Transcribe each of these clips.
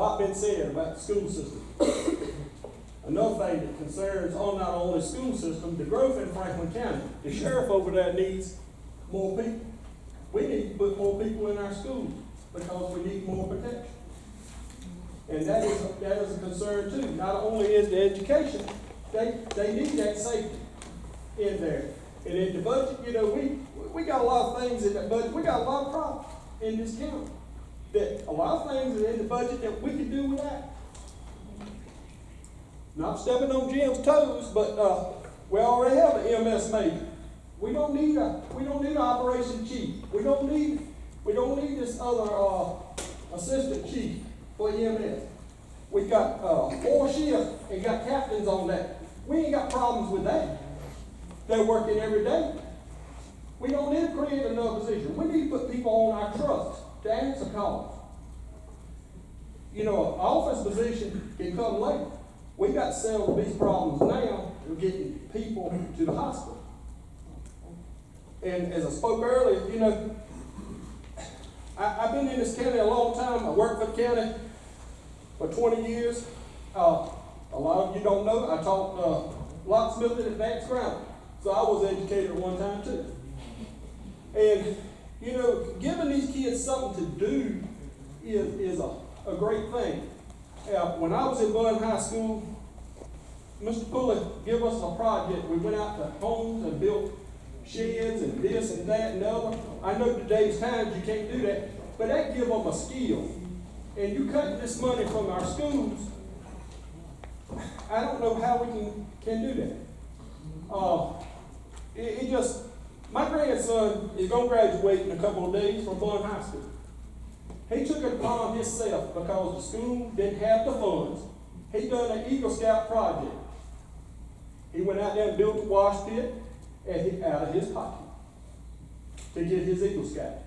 lot been said about the school system. Another thing that concerns on not only the school system, the growth in Franklin County. The sheriff over there needs more people. We need to put more people in our schools because we need more protection. And that is a concern too. Not only is the education, they need that safety in there. And in the budget, you know, we got a lot of things in that budget. We got a lot of problems in this county. That a lot of things are in the budget that we could do without. Not stepping on Jim's toes, but we already have an EMS major. We don't need an operation chief. We don't need this other assistant chief for EMS. We got 4 shifts and got captains on that. We ain't got problems with that. They're working every day. We don't need to create another position. We need to put people on our trucks to answer calls. You know, an office position can come later. We got to settle these problems now of getting people to the hospital. And as I spoke earlier, you know, I've been in this county a long time. I worked for the county for 20 years. A lot of you don't know, I taught locksmithing at advanced ground. So I was educated at one time too. And, you know, giving these kids something to do is a great thing. When I was in Bunn High School, Mr. Pulley gave us a project. We went out to homes and built sheds and this and that and the other. I know today's times you can't do that, but that give them a skill. And you cut this money from our schools, I don't know how we can do that. My grandson is going to graduate in a couple of days from Bunn High School. He took it upon himself because the school didn't have the funds. He done an Eagle Scout project. He went out there and built a wash pit out of his pocket to get his Eagle Scout.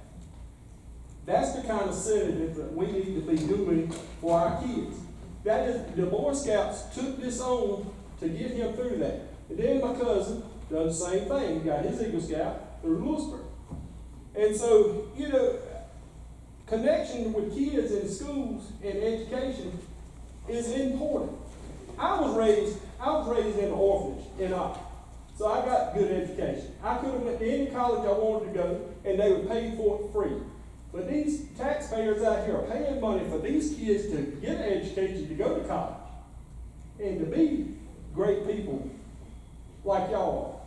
That's the kind of incentive that we need to be doing for our kids. That is, the Boy Scouts took this on to get him through that. And then my cousin done the same thing. He got his Eagle Scout through Lewisburg. And so, you know, connection with kids in schools and education is important. I was raised in an orphanage in Oxford, so I got good education. I could have went to any college I wanted to go, and they would pay for it free. But these taxpayers out here are paying money for these kids to get an education, to go to college, and to be great people like y'all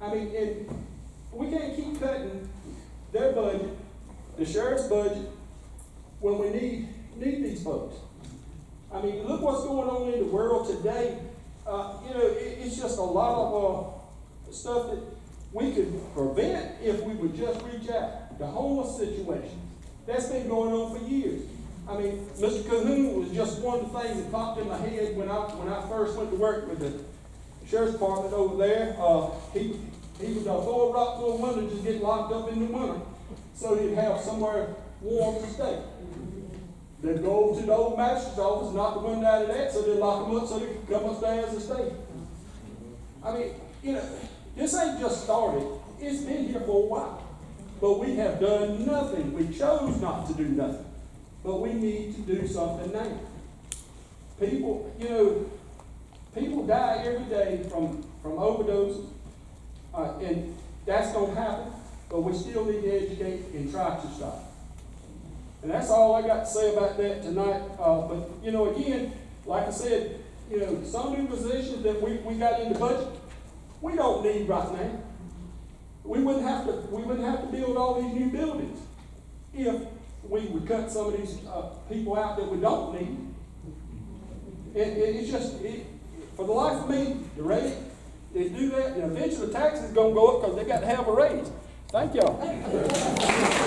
are. I mean, and we can't keep cutting their budget, the sheriff's budget, when we need these folks. I mean, look what's going on in the world today. You know, it's just a lot of stuff that we could prevent if we would just reach out. The homeless situation, that's been going on for years. I mean, Mr. Cahoon was just one of the things that popped in my head when I first went to work with the sheriff's department over there. He would throw a rock through a window, just get locked up in the winter, so he'd have somewhere warm to stay. They'd go over to the old magistrate's office, knock the window out of that, so they'd lock them up so they could come upstairs and stay. I mean, you know, this ain't just started. It's been here for a while. But we have done nothing. We chose not to do nothing. But we need to do something now. People, you know, people die every day from overdoses. And that's going to happen. But we still need to educate and try to stop. And that's all I got to say about that tonight. But, you know, again, like I said, you know, some new positions that we got in the budget, we don't need right now. We wouldn't have to build all these new buildings if we would cut some of these people out that we don't need. It's just, for the life of me, the rate, they do that, and eventually the taxes is going to go up because they got to have a raise. Thank y'all.